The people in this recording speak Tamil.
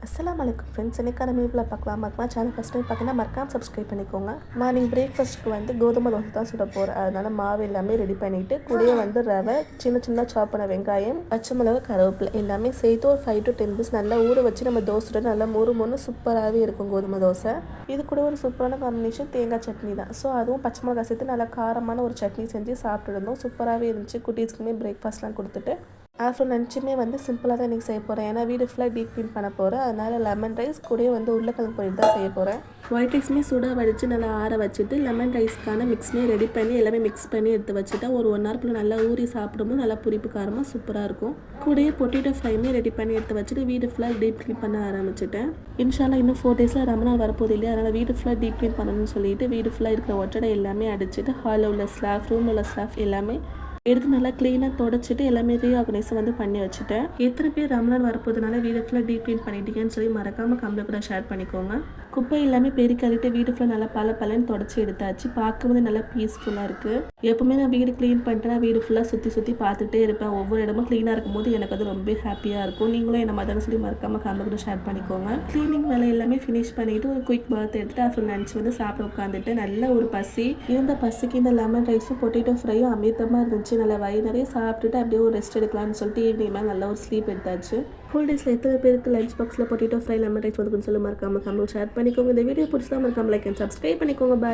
அஸ்ஸலாமு அலைக்கும் ஃப்ரெண்ட்ஸ். இன்றைக்கான மீவில் பார்க்கலாம். சேனல் ஃபஸ்ட் டைம் பார்த்தீங்கன்னா மறக்காம சப்ஸ்கிரைப் பண்ணிக்கோங்க. மார்னிங் பிரேக்ஃபாஸ்ட்டுக்கு வந்து கோதுமை தோசை தான் சுட போகிறேன். அதனால் மாவு எல்லாமே ரெடி பண்ணிவிட்டு கூடயே வந்து ரவை, சின்ன சின்ன சாப் பண்ண வெங்காயம், பச்சை மிளகு, கருவேப்பிலை எல்லாமே சேர்த்து ஒரு 5 to 10 மினிட்ஸ் நல்லா ஊற வச்சு நம்ம தோசை சுட நல்லா மொறு சூப்பராகவே இருக்கும் கோதுமை தோசை. இது கூட ஒரு சூப்பரான காம்பினேஷன் தேங்காய் சட்னி தான். ஸோ அதுவும் பச்சை மிளகாய் சேர்த்து நல்லா காரமான ஒரு சட்னி செஞ்சு சாப்பிட்டு இருந்தோம். சூப்பராகவே இருந்துச்சு. குட்டீஸ்க்குமே பிரேக்ஃபாஸ்ட்லாம் கொடுத்துட்டு ஆஃப்டர் லஞ்சுமே வந்து சிம்பிளாக தான் இன்றைக்கி செய்ய போகிறேன். ஏன்னா வீடு ஃபுல்லாக டீப் க்ளீன் பண்ண போகிறேன். அதனால் லெமன் ரைஸ் கூடயே வந்து உருளைக்கிழங்கு பொரியல் தான் செய்ய போகிறேன். ஒயிட் ரைஸ்மே சூடாக வடித்து நல்லா ஆற வச்சுட்டு லெமன் ரைஸ்க்கான மிக்ஸ்மே ரெடி பண்ணி எல்லாமே மிக்ஸ் பண்ணி எடுத்து வச்சுட்டா ஒரு 1 ஹவர்க்குள்ளே நல்லா ஊறி சாப்பிடும்போது நல்லா புளிப்பு காரமாக சூப்பராக இருக்கும். கூடயே பொட்டேட்டோ ஃப்ரைமே ரெடி பண்ணி எடுத்து வச்சுட்டு வீடு ஃபுல்லாக டீப் க்ளீன் பண்ண ஆரம்பிச்சிட்டேன். இன்ஷால்லா இன்னும் 4 டேஸில் ரமணான் வரப்போது இல்லையா, அதனால் வீடு ஃபுல்லாக டீப் க்ளீன் பண்ணணும்னு சொல்லிட்டு வீடு ஃபுல்லாக இருக்கிற ஒட்டடை எல்லாமே அடிச்சுட்டு ஹாலில் உள்ள ஸ்லாஃப், ரூமில் உள்ள ஸ்லாஃப் எல்லாமே எடுத்து நல்லா க்ளீனாக தொடச்சிட்டு எல்லாமே ரீஆர்கனைஸை வந்து பண்ணி வச்சுட்டேன். எத்தனை பேர் ரமலான் வரப்போதுனால வீடு ஃபுல்லாக டீப் க்ளீன் பண்ணிட்டீங்கன்னு சொல்லி மறக்காமல் கமெண்ட்ல கூட ஷேர் பண்ணிக்கோங்க. குப்பை எல்லாமே பெருக்கிட்டு வீடு ஃபுல்லாக நல்லா பலன்னு தொடச்சி எடுத்தாச்சு. பார்க்கும்போது நல்லா பீஸ்ஃபுல்லாக இருக்குது. எப்பவுமே நான் வீடு க்ளீன் பண்ணிட்டேன்னா வீடு ஃபுல்லாக சுற்றி பார்த்துட்டே இருப்பேன். ஒவ்வொரு இடமும் க்ளீனாக இருக்கும்போது எனக்கு அது ரொம்ப ஹாப்பியாக இருக்கும். நீங்களும் என்ன மாதிரி சொல்லி மறக்காமல் கமெண்ட்ல கூட ஷேர் பண்ணிக்கோங்க. க்ளீனிங் வேலை எல்லாமே ஃபினிஷ் பண்ணிவிட்டு ஒரு குயிக் பாத் எடுத்துகிட்டு அப்புறம் லஞ்ச் வந்து சாப்பிட உட்காந்துட்டு நல்ல ஒரு பசி இருந்த பசிக்கு இந்த லெமன் ரைஸும் பொட்டேட்டோ ஃப்ரையும் அமிர்தமாக இருந்துச்சு. நல்லா வயிறு நிறைய சாப்பிட்டுட்டு அப்படியே ஒரு ரெஸ்ட் எடுக்கலாம்னு சொல்லிட்டு ஈவினிங் மேலே நல்லா ஒரு ஸ்லீப் எடுத்தாச்சு. ஃபுல் டேஸில் எத்தனை பேருக்கு லஞ்ச் பாக்ஸில் பொட்டேட்டோ ஃப்ரை லெமன் ரைஸ் வந்துக்குன்னு சொல்லி மறக்காமல் ஷேர் பண்ணிக்கோங்க. இந்த வீடியோ பிடிச்சா மறக்காமல் லைக் அண்ட் சப்ஸ்கிரைப் பண்ணிக்கோங்க. பாய்.